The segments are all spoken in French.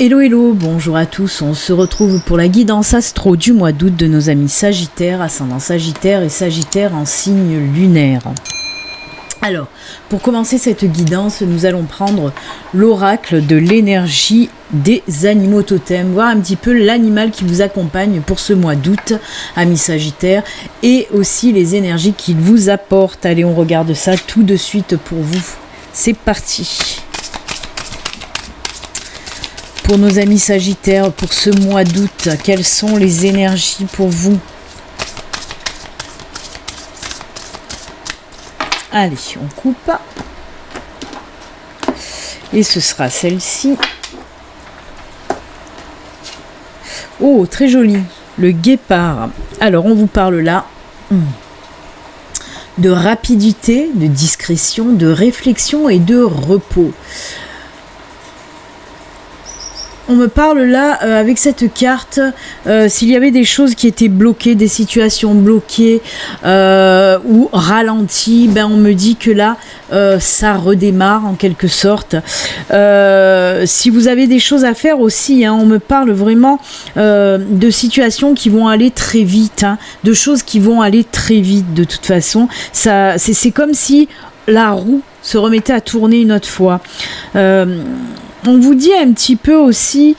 Hello hello, bonjour à tous, on se retrouve pour la guidance astro du mois d'août de nos amis Sagittaires, ascendant Sagittaire et Sagittaire en signe lunaire. Alors, pour commencer cette guidance, nous allons prendre l'oracle de l'énergie des animaux totems, voir un petit peu l'animal qui vous accompagne pour ce mois d'août, amis Sagittaires, et aussi les énergies qu'il vous apporte. Allez, on regarde ça tout de suite pour vous. C'est parti. Pour nos amis Sagittaires, pour ce mois d'août, quelles sont les énergies pour vous? Allez, on coupe. Et ce sera celle-ci. Oh, très joli. Le guépard. Alors, on vous parle là de rapidité, de discrétion, de réflexion et de repos. On me parle là, avec cette carte, s'il y avait des choses qui étaient bloquées, des situations bloquées ou ralenties, ben on me dit que là, ça redémarre en quelque sorte. Si vous avez des choses à faire aussi, hein, on me parle vraiment de situations qui vont aller très vite, hein, de choses qui vont aller très vite de toute façon. C'est comme si la roue se remettait à tourner une autre fois. On vous dit un petit peu aussi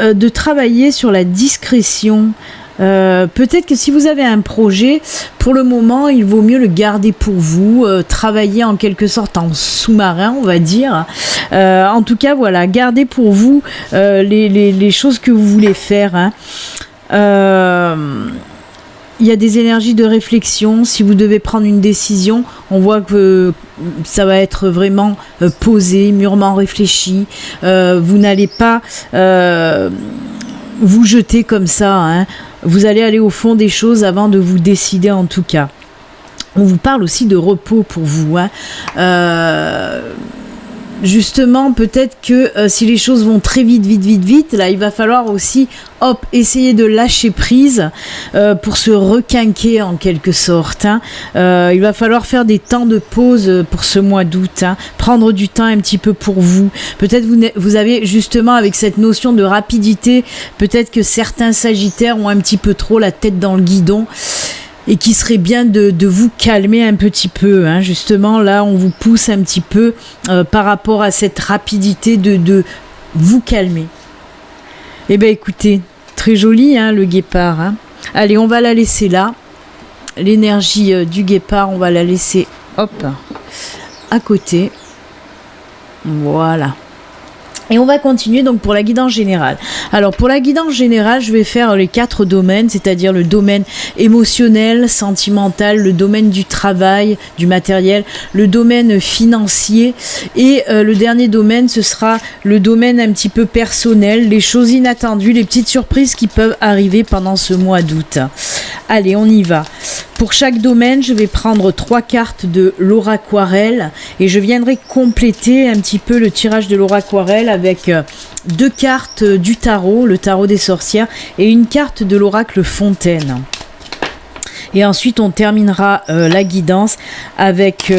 de travailler sur la discrétion. Peut-être que si vous avez un projet, pour le moment, il vaut mieux le garder pour vous, travailler en quelque sorte en sous-marin, on va dire. En tout cas, voilà, gardez pour vous les choses que vous voulez faire. Hein. Il y a des énergies de réflexion. Si vous devez prendre une décision, on voit que ça va être vraiment posé, mûrement réfléchi. Vous n'allez pas vous jeter comme ça. Hein. Vous allez aller au fond des choses avant de vous décider en tout cas. On vous parle aussi de repos pour vous. Hein. Justement, peut-être que si les choses vont très vite, là, il va falloir aussi, essayer de lâcher prise pour se requinquer en quelque sorte. Hein. Il va falloir faire des temps de pause pour ce mois d'août, hein. Prendre du temps un petit peu pour vous. Peut-être vous avez justement avec cette notion de rapidité, peut-être que certains Sagittaires ont un petit peu trop la tête dans le guidon. Et qui serait bien de vous calmer un petit peu. Hein. Justement, là, on vous pousse un petit peu par rapport à cette rapidité de vous calmer. Eh bien, écoutez, très joli, hein, le guépard. Hein. Allez, on va la laisser là. L'énergie du guépard, on va la laisser, à côté. Voilà. Et on va continuer donc pour la guidance générale. Alors pour la guidance générale, je vais faire les 4 domaines, c'est-à-dire le domaine émotionnel, sentimental, le domaine du travail, du matériel, le domaine financier et le dernier domaine, ce sera le domaine un petit peu personnel, les choses inattendues, les petites surprises qui peuvent arriver pendant ce mois d'août. Allez, on y va. Pour chaque domaine, je vais prendre 3 cartes de l'oraquarelle et je viendrai compléter un petit peu le tirage de l'oraquarelle avec 2 cartes du tarot, le tarot des sorcières, et une carte de l'oracle fontaine. Et ensuite, on terminera la guidance avec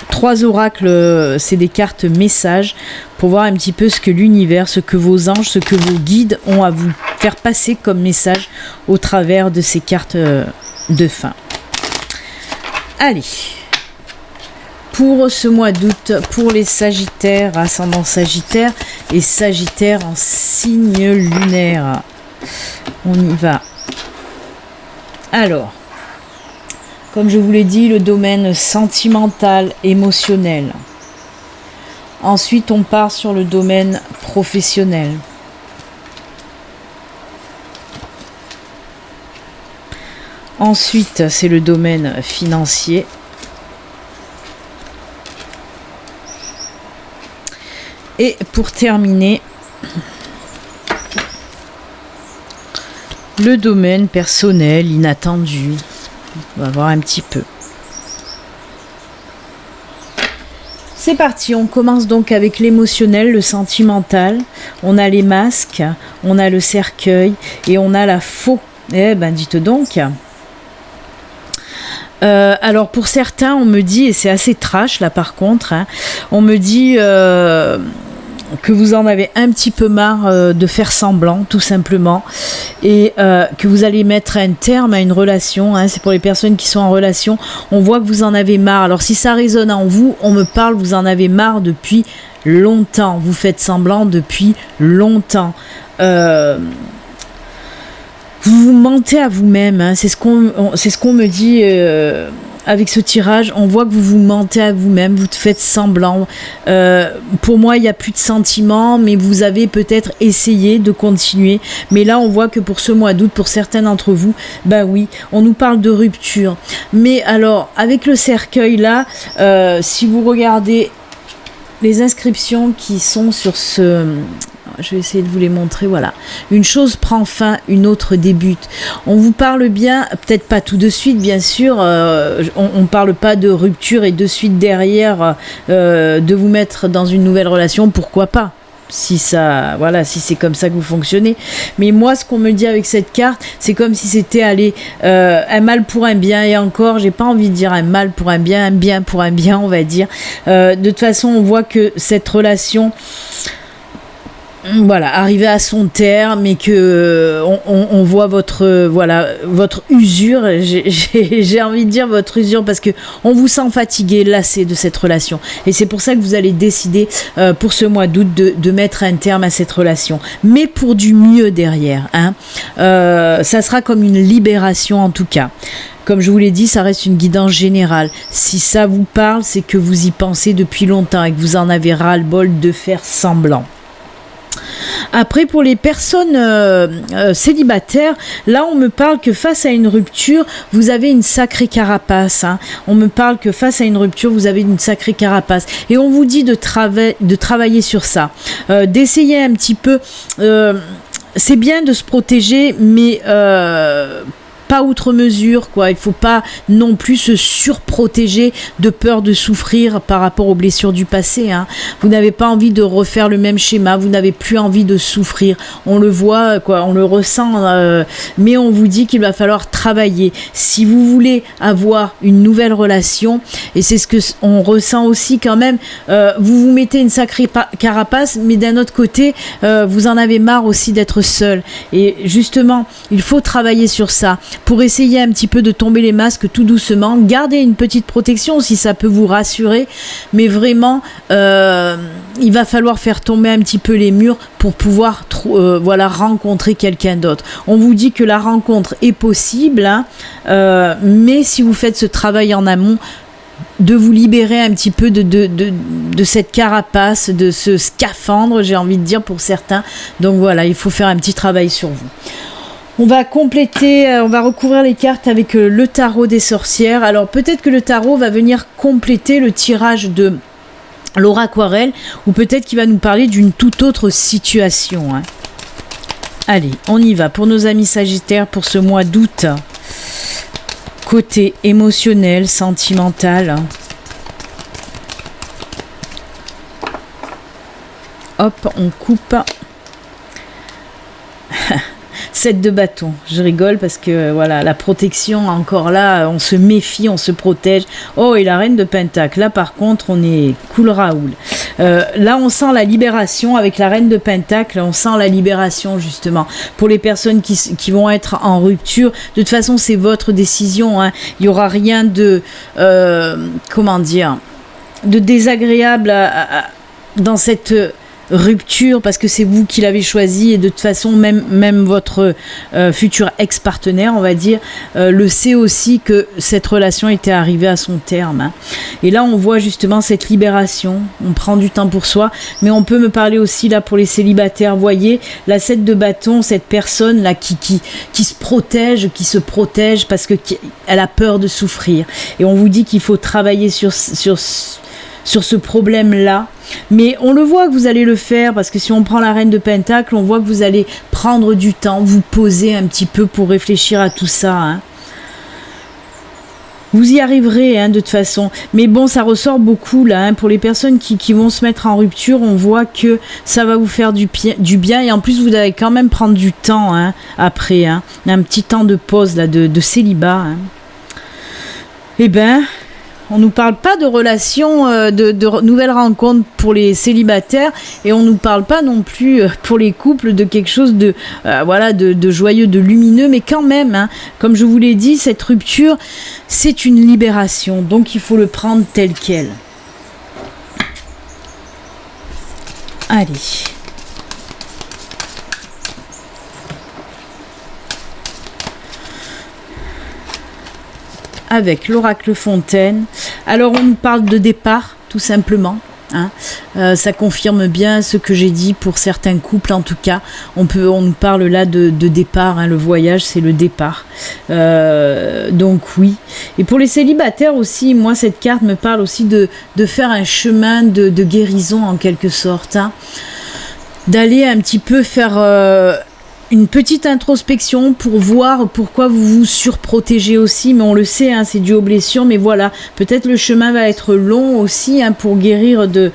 3 oracles, c'est des cartes messages, pour voir un petit peu ce que l'univers, ce que vos anges, ce que vos guides ont à vous faire passer comme message au travers de ces cartes de fin. Allez, pour ce mois d'août, pour les Sagittaires, ascendant Sagittaire et Sagittaire en signe lunaire, on y va. Alors, comme je vous l'ai dit, le domaine sentimental, émotionnel. Ensuite, on part sur le domaine professionnel. Ensuite, c'est le domaine financier. Et pour terminer, le domaine personnel, inattendu. On va voir un petit peu. C'est parti, on commence donc avec l'émotionnel, le sentimental. On a les masques, on a le cercueil et on a la faux. Eh ben, dites donc. Alors pour certains, on me dit, et c'est assez trash là par contre, hein, on me dit que vous en avez un petit peu marre de faire semblant, tout simplement, et que vous allez mettre un terme à une relation, hein. C'est pour les personnes qui sont en relation, on voit que vous en avez marre. Alors si ça résonne en vous, on me parle, vous en avez marre depuis longtemps, vous faites semblant depuis longtemps, vous mentez à vous-même, hein. C'est ce qu'on me dit avec ce tirage. On voit que vous mentez à vous-même, vous faites semblant. Pour moi, il n'y a plus de sentiments, mais vous avez peut-être essayé de continuer. Mais là, on voit que pour ce mois d'août, pour certains d'entre vous, bah oui, on nous parle de rupture. Mais alors, avec le cercueil là, si vous regardez les inscriptions qui sont sur ce... Je vais essayer de vous les montrer, voilà. Une chose prend fin, une autre débute. On vous parle bien, peut-être pas tout de suite, bien sûr, on parle pas de rupture et de suite derrière de vous mettre dans une nouvelle relation, pourquoi pas ? Si ça, voilà, si c'est comme ça que vous fonctionnez. Mais moi, ce qu'on me dit avec cette carte, c'est comme si c'était un mal pour un bien. Et encore, j'ai pas envie de dire un mal pour un bien pour un bien, on va dire. De toute façon, on voit que cette relation, voilà, arriver à son terme, et que on voit votre usure. J'ai envie de dire votre usure, parce que on vous sent fatigué, lassé de cette relation, et c'est pour ça que vous allez décider pour ce mois d'août de mettre un terme à cette relation, mais pour du mieux derrière, hein. Ça sera comme une libération en tout cas. Comme je vous l'ai dit, ça reste une guidance générale. Si ça vous parle, c'est que vous y pensez depuis longtemps et que vous en avez ras-le-bol de faire semblant. Après, pour les personnes célibataires, là on me parle que face à une rupture, vous avez une sacrée carapace, hein. On me parle que face à une rupture, vous avez une sacrée carapace, et on vous dit de travailler sur ça, d'essayer un petit peu, c'est bien de se protéger, mais pas outre mesure, quoi. Il faut pas non plus se surprotéger de peur de souffrir par rapport aux blessures du passé, hein. Vous n'avez pas envie de refaire le même schéma, vous n'avez plus envie de souffrir. On le voit, quoi, on le ressent, mais on vous dit qu'il va falloir travailler. Si vous voulez avoir une nouvelle relation, et c'est ce que on ressent aussi quand même, vous vous mettez une sacrée carapace, mais d'un autre côté, vous en avez marre aussi d'être seul. Et justement, il faut travailler sur ça, pour essayer un petit peu de tomber les masques tout doucement. Gardez une petite protection si ça peut vous rassurer, mais vraiment il va falloir faire tomber un petit peu les murs pour pouvoir rencontrer quelqu'un d'autre. On vous dit que la rencontre est possible, hein, mais si vous faites ce travail en amont, de vous libérer un petit peu de cette carapace, de ce scaphandre, j'ai envie de dire pour certains. Donc voilà, il faut faire un petit travail sur vous. On va compléter, on va recouvrir les cartes avec le tarot des sorcières. Alors peut-être que le tarot va venir compléter le tirage de Laura Aquarelle, ou peut-être qu'il va nous parler d'une toute autre situation, hein. Allez, on y va pour nos amis Sagittaires pour ce mois d'août. Côté émotionnel, sentimental. Hop, on coupe. 7 de bâton, je rigole parce que voilà, la protection, encore là, on se méfie, on se protège. Oh, et la reine de pentacle, là par contre, on est cool Raoul. Là, on sent la libération avec la reine de pentacle, on sent la libération justement. Pour les personnes qui vont être en rupture, de toute façon, c'est votre décision, hein. Il n'y aura rien de, de désagréable dans cette rupture, parce que c'est vous qui l'avez choisi, et de toute façon même votre futur ex-partenaire, on va dire, le sait aussi que cette relation était arrivée à son terme, hein. Et là on voit justement cette libération, on prend du temps pour soi, mais on peut me parler aussi là pour les célibataires, voyez la 7 de bâton, cette personne là qui se protège, parce que elle a peur de souffrir, et on vous dit qu'il faut travailler sur ce problème-là. Mais on le voit que vous allez le faire, parce que si on prend la reine de pentacle, on voit que vous allez prendre du temps, vous poser un petit peu pour réfléchir à tout ça, hein. Vous y arriverez, hein, de toute façon. Mais bon, ça ressort beaucoup là, hein. Pour les personnes qui vont se mettre en rupture, on voit que ça va vous faire du bien. Et en plus, vous allez quand même prendre du temps, hein, après, hein. Un petit temps de pause là, de célibat, hein. Eh ben, On nous parle pas de relations, de nouvelles rencontres pour les célibataires, et on nous parle pas non plus pour les couples de quelque chose de voilà, de joyeux, de lumineux, mais quand même, hein, comme je vous l'ai dit, cette rupture, c'est une libération, donc il faut le prendre tel quel. Allez. Avec l'oracle Fontaine. Alors on nous parle de départ, tout simplement. Hein. Ça confirme bien ce que j'ai dit pour certains couples, en tout cas. On nous parle là de départ. Hein. Le voyage, c'est le départ. Donc oui. Et pour les célibataires aussi, moi cette carte me parle aussi de faire un chemin de guérison en quelque sorte. Hein. D'aller un petit peu faire une petite introspection pour voir pourquoi vous vous surprotégez aussi, mais on le sait, hein, c'est dû aux blessures, mais voilà, peut-être le chemin va être long aussi, hein, pour guérir de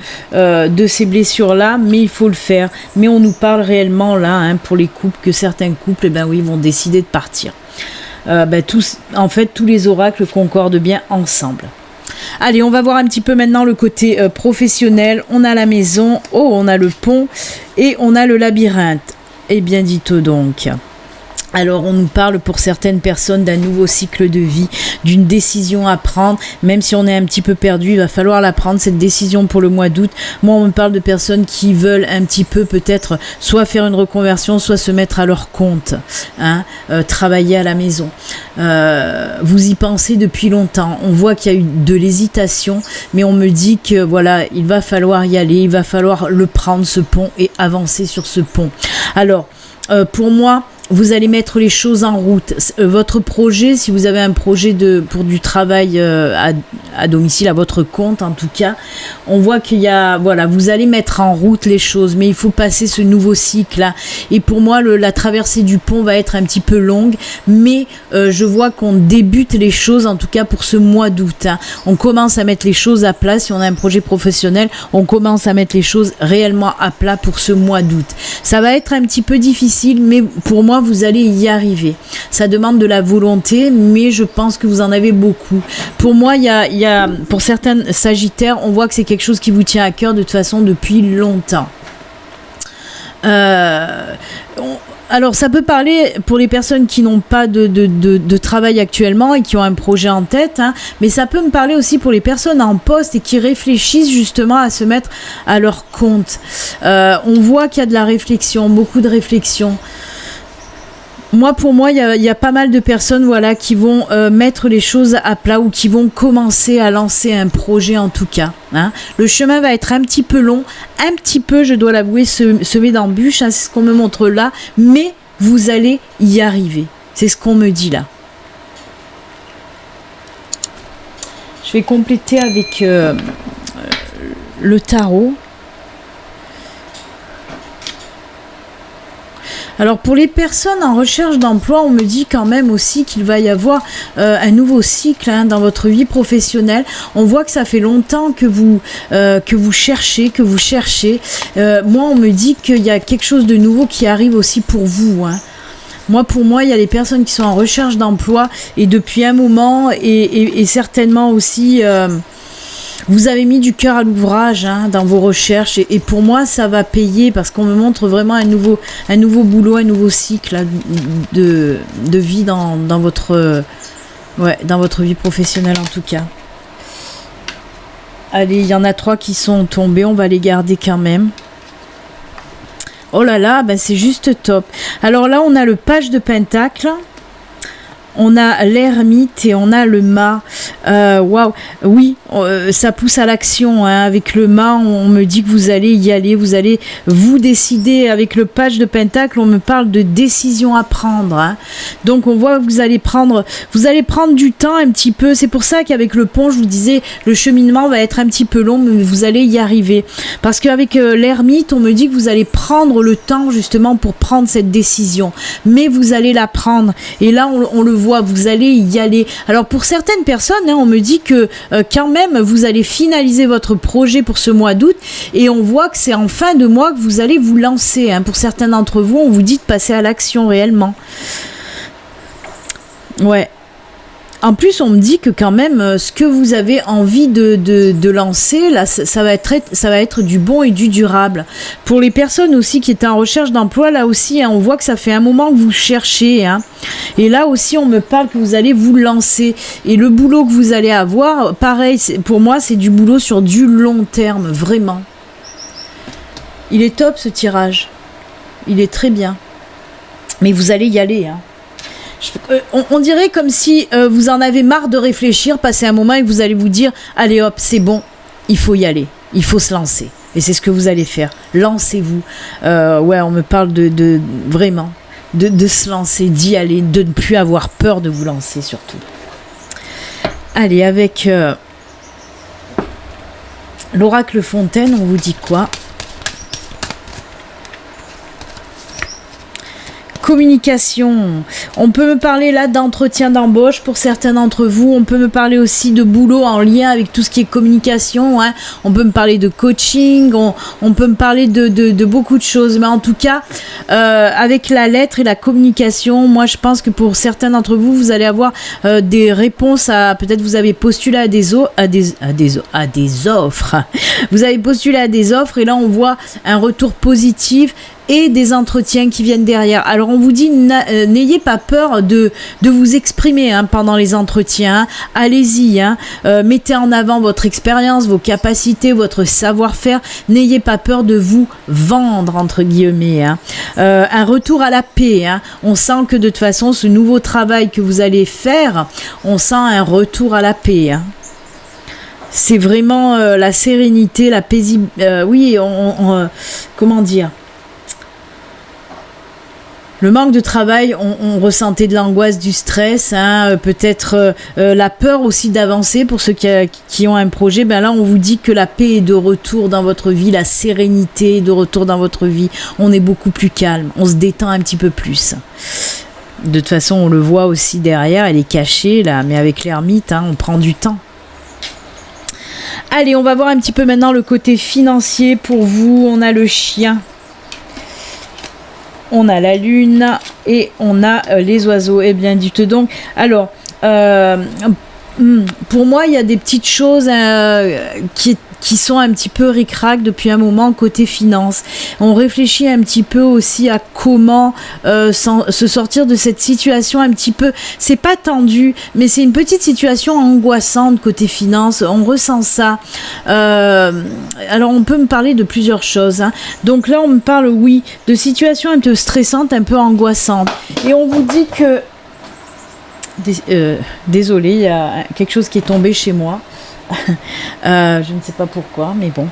ces blessures-là, mais il faut le faire. Mais on nous parle réellement là, hein, pour les couples, que certains couples, eh ben oui, vont décider de partir. En fait, tous les oracles concordent bien ensemble. Allez, on va voir un petit peu maintenant le côté professionnel. On a la maison, on a le pont et on a le labyrinthe. Eh bien, dites donc. Alors, on nous parle pour certaines personnes d'un nouveau cycle de vie, d'une décision à prendre. Même si on est un petit peu perdu, il va falloir la prendre, cette décision pour le mois d'août. Moi, on me parle de personnes qui veulent un petit peu peut-être soit faire une reconversion, soit se mettre à leur compte, hein, travailler à la maison. Vous y pensez depuis longtemps. On voit qu'il y a eu de l'hésitation, mais on me dit que voilà, il va falloir y aller, il va falloir le prendre, ce pont, et avancer sur ce pont. Alors, pour moi, vous allez mettre les choses en route. Votre projet, si vous avez un projet pour du travail à domicile, à votre compte en tout cas, on voit qu'il y a, voilà, vous allez mettre en route les choses, mais il faut passer ce nouveau cycle-là. Et pour moi, la traversée du pont va être un petit peu longue, mais je vois qu'on débute les choses, en tout cas pour ce mois d'août. Hein. On commence à mettre les choses à plat. Si on a un projet professionnel, on commence à mettre les choses réellement à plat pour ce mois d'août. Ça va être un petit peu difficile, mais pour moi, vous allez y arriver. Ça demande de la volonté, mais je pense que vous en avez beaucoup. Pour moi, il y a pour certains sagittaires, on voit que c'est quelque chose qui vous tient à cœur de toute façon depuis longtemps. Alors, ça peut parler pour les personnes qui n'ont pas de travail actuellement et qui ont un projet en tête, hein, mais ça peut me parler aussi pour les personnes en poste et qui réfléchissent justement à se mettre à leur compte. On voit qu'il y a de la réflexion, beaucoup de réflexion. Pour moi, il y a pas mal de personnes, voilà, qui vont mettre les choses à plat ou qui vont commencer à lancer un projet en tout cas. Hein. Le chemin va être un petit peu long, un petit peu, je dois l'avouer, semé d'embûches, hein, c'est ce qu'on me montre là, mais vous allez y arriver. C'est ce qu'on me dit là. Je vais compléter avec le tarot. Alors pour les personnes en recherche d'emploi, on me dit quand même aussi qu'il va y avoir un nouveau cycle, hein, dans votre vie professionnelle. On voit que ça fait longtemps que vous cherchez, moi, on me dit qu'il y a quelque chose de nouveau qui arrive aussi pour vous. Hein. Pour moi, il y a des personnes qui sont en recherche d'emploi et depuis un moment et certainement aussi... vous avez mis du cœur à l'ouvrage, hein, dans vos recherches et pour moi ça va payer parce qu'on me montre vraiment un nouveau boulot, un nouveau cycle, hein, de vie dans votre vie professionnelle en tout cas. Allez, il y en a 3 qui sont tombés, on va les garder quand même. Oh là là, c'est juste top. Alors là, on a le page de pentacle. On a l'ermite et on a le mât. Waouh, oui, ça pousse à l'action. Hein. Avec le mât, on me dit que vous allez y aller, vous allez vous décider. Avec le page de pentacle, on me parle de décision à prendre. Hein. Donc on voit que vous allez prendre du temps un petit peu. C'est pour ça qu'avec le pont, je vous disais, le cheminement va être un petit peu long, mais vous allez y arriver. Parce qu'avec l'ermite, on me dit que vous allez prendre le temps justement pour prendre cette décision. Mais vous allez la prendre. Et là, on le voit, vous allez y aller. Alors pour certaines personnes, hein, on me dit que quand même vous allez finaliser votre projet pour ce mois d'août et on voit que c'est en fin de mois que vous allez vous lancer. Hein. Pour certains d'entre vous, on vous dit de passer à l'action réellement. Ouais. En plus, on me dit que quand même, ce que vous avez envie de lancer, là, ça va être du bon et du durable. Pour les personnes aussi qui étaient en recherche d'emploi, là aussi, hein, on voit que ça fait un moment que vous cherchez. Hein. Et là aussi, on me parle que vous allez vous lancer. Et le boulot que vous allez avoir, pareil, pour moi, c'est du boulot sur du long terme, vraiment. Il est top ce tirage. Il est très bien. Mais vous allez y aller. Hein. On dirait comme si vous en avez marre de réfléchir, passer un moment et que vous allez vous dire allez hop, c'est bon, il faut y aller, il faut se lancer. Et c'est ce que vous allez faire. Lancez-vous. Ouais, on me parle de vraiment, de se lancer, d'y aller, de ne plus avoir peur de vous lancer surtout. Allez, avec l'oracle Fontaine, on vous dit quoi ? Communication. On peut me parler là d'entretien d'embauche pour certains d'entre vous. On peut me parler aussi de boulot en lien avec tout ce qui est communication. Hein. On peut me parler de coaching. On peut me parler de beaucoup de choses. Mais en tout cas, avec la lettre et la communication, moi je pense que pour certains d'entre vous, vous allez avoir des réponses à... Peut-être vous avez postulé à des offres. Vous avez postulé à des offres et là on voit un retour positif et des entretiens qui viennent derrière. Alors on vous dit, n'ayez pas peur de vous exprimer hein, pendant les entretiens. Allez-y, hein, mettez en avant votre expérience, vos capacités, votre savoir-faire. N'ayez pas peur de vous vendre, entre guillemets. Hein. Un retour à la paix. Hein. On sent que de toute façon, ce nouveau travail que vous allez faire, on sent un retour à la paix. Hein. C'est vraiment la sérénité, la paisibilité. Oui, comment dire ? Le manque de travail, on ressentait de l'angoisse, du stress, hein, peut-être la peur aussi d'avancer pour ceux qui ont un projet. Ben là, on vous dit que la paix est de retour dans votre vie, la sérénité est de retour dans votre vie. On est beaucoup plus calme, on se détend un petit peu plus. De toute façon, on le voit aussi derrière, elle est cachée là, mais avec l'ermite, hein, on prend du temps. Allez, on va voir un petit peu maintenant le côté financier pour vous. On a le chien. On a la lune et on a les oiseaux. Eh bien, dites donc. Alors, pour moi, il y a des petites choses qui sont un petit peu ric-rac depuis un moment côté finance. On réfléchit un petit peu aussi à comment se sortir de cette situation un petit peu, c'est pas tendu, mais c'est une petite situation angoissante côté finance. On ressent ça. Alors on peut me parler de plusieurs choses. Hein. Donc là on me parle, oui, de situations un peu stressantes, un peu angoissantes. Et on vous dit que désolé, il y a quelque chose qui est tombé chez moi. Je ne sais pas pourquoi, mais bon,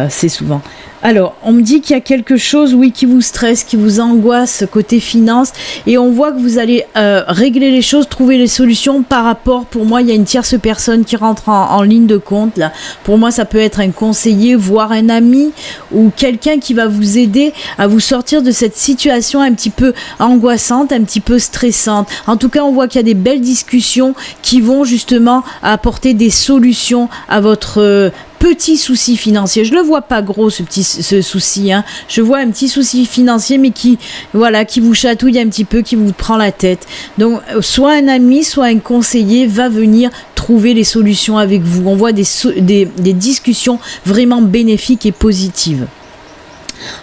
c'est souvent. Alors, on me dit qu'il y a quelque chose, oui, qui vous stresse, qui vous angoisse côté finance, et on voit que vous allez régler les choses, trouver les solutions par rapport, pour moi, il y a une tierce personne qui rentre en ligne de compte, là. Pour moi, ça peut être un conseiller, voire un ami, ou quelqu'un qui va vous aider à vous sortir de cette situation un petit peu angoissante, un petit peu stressante. En tout cas, on voit qu'il y a des belles discussions qui vont justement apporter des solutions à votre petit souci financier. Je le vois pas gros ce souci, hein. Je vois un petit souci financier, mais qui vous chatouille un petit peu, qui vous prend la tête. Donc, soit un ami, soit un conseiller va venir trouver les solutions avec vous. On voit des discussions vraiment bénéfiques et positives.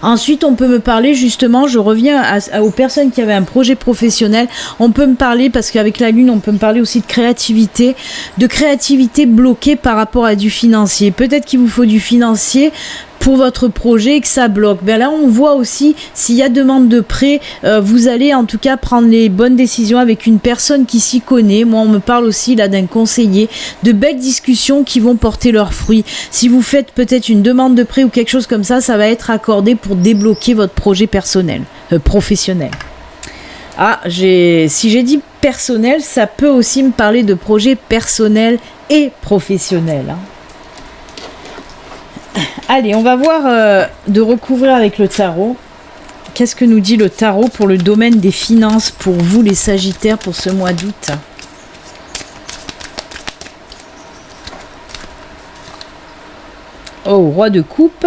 Ensuite, on peut me parler justement, je reviens aux personnes qui avaient un projet professionnel, on peut me parler, parce qu'avec la lune, on peut me parler aussi de créativité bloquée par rapport à du financier. Peut-être qu'il vous faut du financier pour votre projet et que ça bloque. Ben là, on voit aussi, s'il y a demande de prêt, vous allez en tout cas prendre les bonnes décisions avec une personne qui s'y connaît. Moi, on me parle aussi là d'un conseiller, de belles discussions qui vont porter leurs fruits. Si vous faites peut-être une demande de prêt ou quelque chose comme ça va être accordé pour débloquer votre projet professionnel. Ah, si j'ai dit personnel, ça peut aussi me parler de projet personnel et professionnel, hein. Allez, on va voir de recouvrir avec le tarot. Qu'est-ce que nous dit le tarot pour le domaine des finances pour vous les Sagittaires pour ce mois d'août ? Oh, roi de coupe.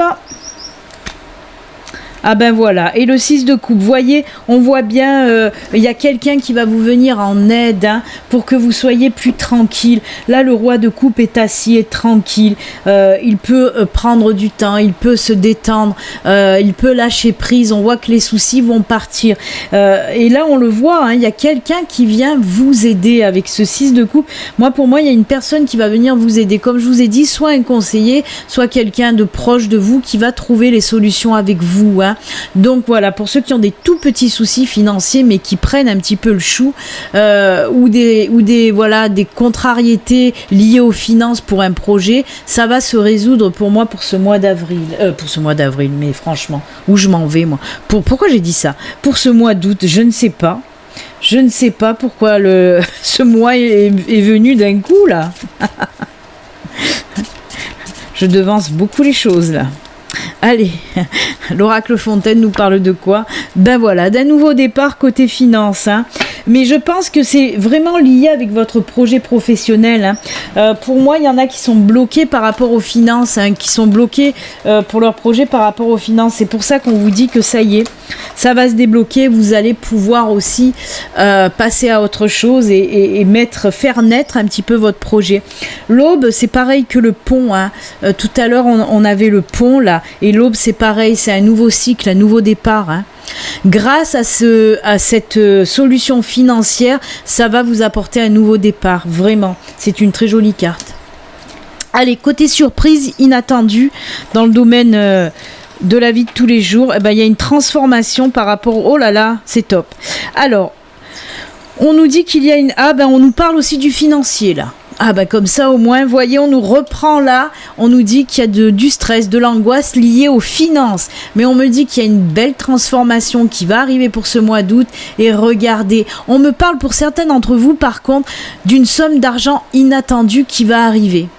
Ah ben voilà, et le 6 de coupe, voyez, on voit bien, il y a quelqu'un qui va vous venir en aide hein, pour que vous soyez plus tranquille. Là, le roi de coupe est assis et tranquille, il peut prendre du temps, il peut se détendre, il peut lâcher prise, on voit que les soucis vont partir. Et là, on le voit, hein, il y a quelqu'un qui vient vous aider avec ce 6 de coupe. Pour moi, il y a une personne qui va venir vous aider. Comme je vous ai dit, soit un conseiller, soit quelqu'un de proche de vous qui va trouver les solutions avec vous. Hein. Donc voilà, pour ceux qui ont des tout petits soucis financiers mais qui prennent un petit peu le chou ou des contrariétés liées aux finances pour un projet, ça va se résoudre pour moi pour ce mois d'avril. Mais franchement, où je m'en vais moi. Pourquoi j'ai dit ça? Pour ce mois d'août, je ne sais pas. Je ne sais pas pourquoi ce mois est venu d'un coup là. Je devance beaucoup les choses là. Allez, l'oracle Fontaine nous parle de quoi? Ben voilà, d'un nouveau départ côté finance. Hein. Mais je pense que c'est vraiment lié avec votre projet professionnel. Hein. Pour moi, il y en a qui sont bloqués par rapport aux finances, hein, qui sont bloqués pour leur projet par rapport aux finances. C'est pour ça qu'on vous dit que ça y est, ça va se débloquer. Vous allez pouvoir aussi passer à autre chose et faire naître un petit peu votre projet. L'aube, c'est pareil que le pont. Hein. Tout à l'heure, on avait le pont là. Et l'aube, c'est pareil, c'est un nouveau cycle, un nouveau départ. Hein. Grâce à cette solution financière, ça va vous apporter un nouveau départ. Vraiment, c'est une très jolie carte. Allez, côté surprise, inattendue, dans le domaine de la vie de tous les jours, il y a une transformation par rapport... Oh là là, c'est top. Alors, on nous dit qu'il y a une... on nous parle aussi du financier, là. Comme ça au moins, voyez, on nous reprend là, on nous dit qu'il y a du stress, de l'angoisse liée aux finances. Mais on me dit qu'il y a une belle transformation qui va arriver pour ce mois d'août. Et regardez, on me parle pour certains d'entre vous par contre d'une somme d'argent inattendue qui va arriver.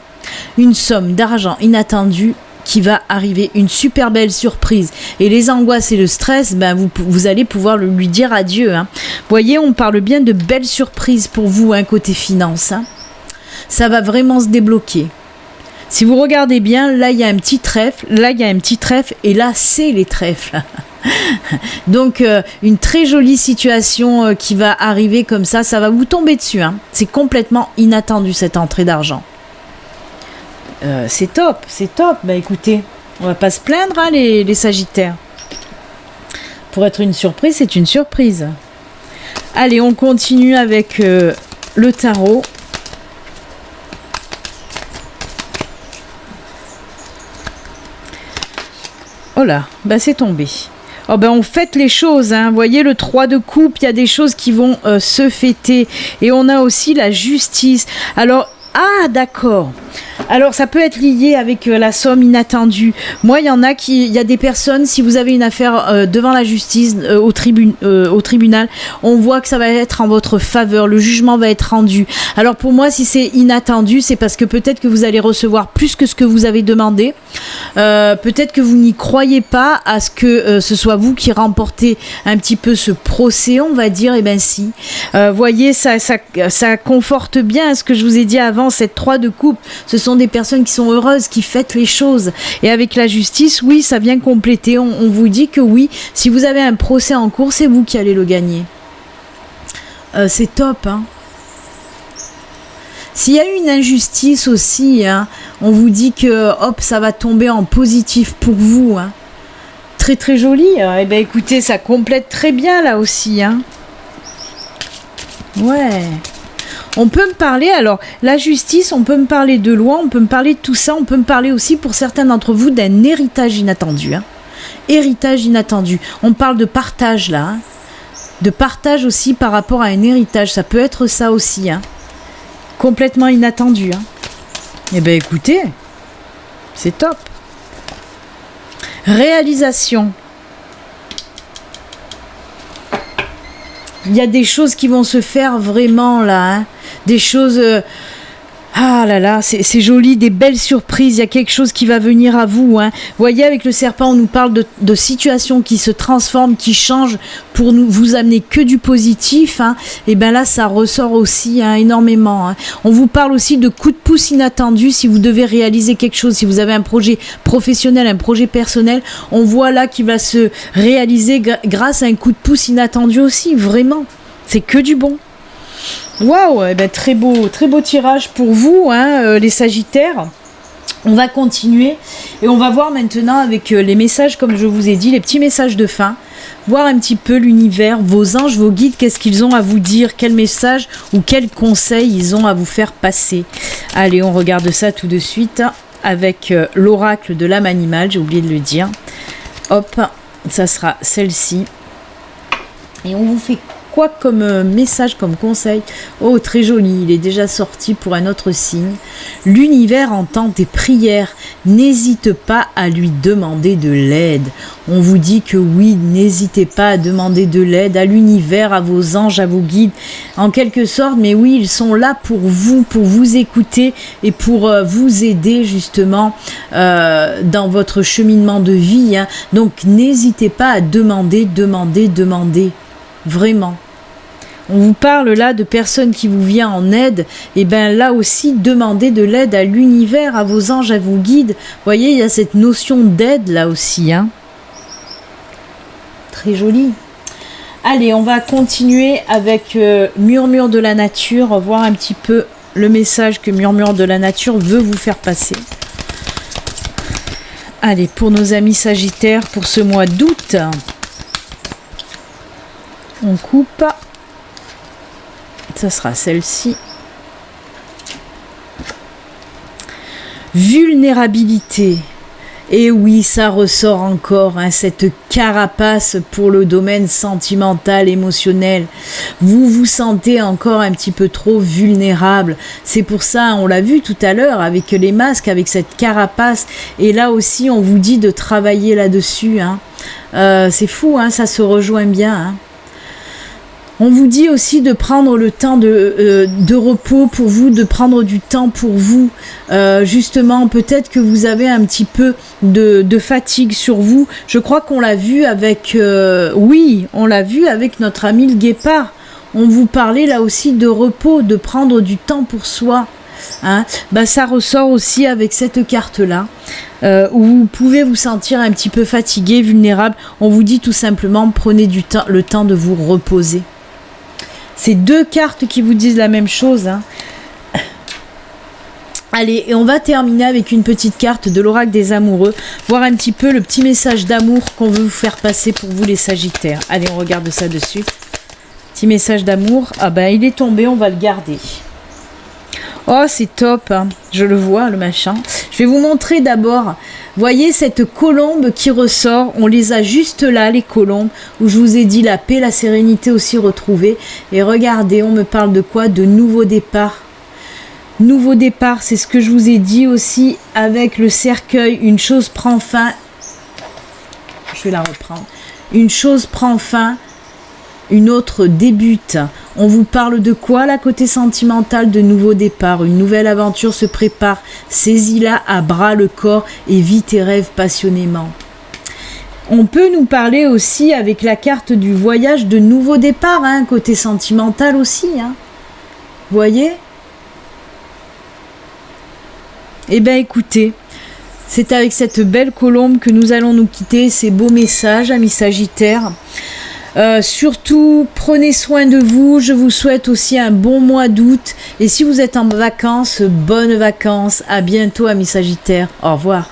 Une somme d'argent inattendue qui va arriver, une super belle surprise. Et les angoisses et le stress, vous allez pouvoir lui dire adieu. Hein. Voyez, on parle bien de belles surprises pour vous, hein, côté finance. Hein. Ça va vraiment se débloquer. Si vous regardez bien, là il y a un petit trèfle, là il y a un petit trèfle, et là c'est les trèfles. Donc une très jolie situation qui va arriver comme ça va vous tomber dessus. Hein. C'est complètement inattendu cette entrée d'argent. C'est top, c'est top. Écoutez, on va pas se plaindre hein, les Sagittaires. Pour être une surprise, c'est une surprise. Allez, on continue avec le tarot. Oh là, c'est tombé. On fête les choses, hein. Vous voyez le 3 de coupe, il y a des choses qui vont se fêter. Et on a aussi la justice. Alors, d'accord. Alors, ça peut être lié avec la somme inattendue. Moi, il y a des personnes, si vous avez une affaire devant la justice, au tribunal, on voit que ça va être en votre faveur. Le jugement va être rendu. Alors, pour moi, si c'est inattendu, c'est parce que peut-être que vous allez recevoir plus que ce que vous avez demandé. Peut-être que vous n'y croyez pas à ce que ce soit vous qui remportez un petit peu ce procès, on va dire. Si. Voyez, ça conforte bien ce que je vous ai dit avant, cette 3 de coupe. Ce sont des personnes qui sont heureuses, qui fêtent les choses. Et avec la justice, oui, ça vient compléter. On vous dit que oui, si vous avez un procès en cours, c'est vous qui allez le gagner. C'est top, hein. S'il y a eu une injustice aussi, hein, on vous dit que ça va tomber en positif pour vous. Hein. Très très joli. Écoutez, ça complète très bien là aussi. Hein. Ouais. On peut me parler, alors, la justice, on peut me parler de loi, on peut me parler de tout ça, on peut me parler aussi pour certains d'entre vous d'un héritage inattendu. Hein. Héritage inattendu. On parle de partage là. Hein. De partage aussi par rapport à un héritage. Ça peut être ça aussi. Hein. Complètement inattendu. Hein. Écoutez, c'est top. Réalisation. Il y a des choses qui vont se faire vraiment là. Hein. Des choses Ah là là, c'est joli, des belles surprises, il y a quelque chose qui va venir à vous. Hein. Vous voyez, avec le serpent, on nous parle de situations qui se transforment, qui changent pour vous amener que du positif. Hein. Et bien là, ça ressort aussi hein, énormément. Hein. On vous parle aussi de coups de pouce inattendus si vous devez réaliser quelque chose, si vous avez un projet professionnel, un projet personnel. On voit là qu'il va se réaliser grâce à un coup de pouce inattendu aussi, vraiment. C'est que du bon. Waouh, eh ben, très beau tirage pour vous, hein, les Sagittaires. On va continuer et on va voir maintenant avec les messages, comme je vous ai dit, les petits messages de fin. Voir un petit peu l'univers, vos anges, vos guides, qu'est-ce qu'ils ont à vous dire, quel message ou quel conseil ils ont à vous faire passer. Allez, on regarde ça tout de suite avec l'oracle de l'âme animale, j'ai oublié de le dire. Hop, ça sera celle-ci. Et on vous fait quoi comme message, comme conseil? Oh, très joli, il est déjà sorti pour un autre signe. L'univers entend tes prières, n'hésite pas à lui demander de l'aide. On vous dit que oui, n'hésitez pas à demander de l'aide à l'univers, à vos anges, à vos guides, en quelque sorte, mais oui, ils sont là pour vous écouter et pour vous aider justement dans votre cheminement de vie. Hein. Donc, n'hésitez pas à demander. Vraiment. On vous parle là de personnes qui vous viennent en aide. Et bien là aussi, demandez de l'aide à l'univers, à vos anges, à vos guides. Vous voyez, il y a cette notion d'aide là aussi. Hein. Très joli. Allez, on va continuer avec Murmure de la nature. Voir un petit peu le message que Murmure de la nature veut vous faire passer. Allez, pour nos amis Sagittaires, pour ce mois d'août. On coupe. Ça sera celle-ci. Vulnérabilité. Et oui, ça ressort encore, hein, cette carapace pour le domaine sentimental, émotionnel. Vous vous sentez encore un petit peu trop vulnérable. C'est pour ça, on l'a vu tout à l'heure avec les masques, avec cette carapace. Et là aussi, on vous dit de travailler là-dessus. Hein. C'est fou, hein, ça se rejoint bien. Hein. On vous dit aussi de prendre le temps de repos pour vous, de prendre du temps pour vous. Justement, peut-être que vous avez un petit peu de fatigue sur vous. Je crois qu'on l'a vu avec... oui, on l'a vu avec notre ami le guépard. On vous parlait là aussi de repos, de prendre du temps pour soi. Hein. Bah, ça ressort aussi avec cette carte-là. Où vous pouvez vous sentir un petit peu fatigué, vulnérable. On vous dit tout simplement, prenez le temps de vous reposer. C'est deux cartes qui vous disent la même chose. Hein. Allez, et on va terminer avec une petite carte de l'oracle des amoureux. Voir un petit peu le petit message d'amour qu'on veut vous faire passer pour vous les Sagittaires. Allez, on regarde ça de suite. Petit message d'amour. Ah ben, il est tombé, on va le garder. Oh, c'est top, hein. Je le vois, le machin. Je vais vous montrer d'abord. Voyez cette colombe qui ressort. On les a juste là, les colombes, où je vous ai dit la paix, la sérénité aussi retrouvée. Et regardez, on me parle de quoi? De nouveau départ. Nouveau départ, c'est ce que je vous ai dit aussi avec le cercueil. Une chose prend fin. Je vais la reprendre. Une chose prend fin. Une autre débute. On vous parle de quoi là côté sentimental? De nouveau départ, une nouvelle aventure se prépare. Saisis-la à bras le corps et vis tes rêves passionnément. On peut nous parler aussi avec la carte du voyage de nouveau départ, hein, côté sentimental aussi. Hein. Vous voyez? Eh bien écoutez, c'est avec cette belle colombe que nous allons nous quitter. Ces beaux messages, amis Sagittaires. Surtout, prenez soin de vous. Je vous souhaite aussi un bon mois d'août. Et si vous êtes en vacances, bonnes vacances. À bientôt, amis Sagittaires. Au revoir.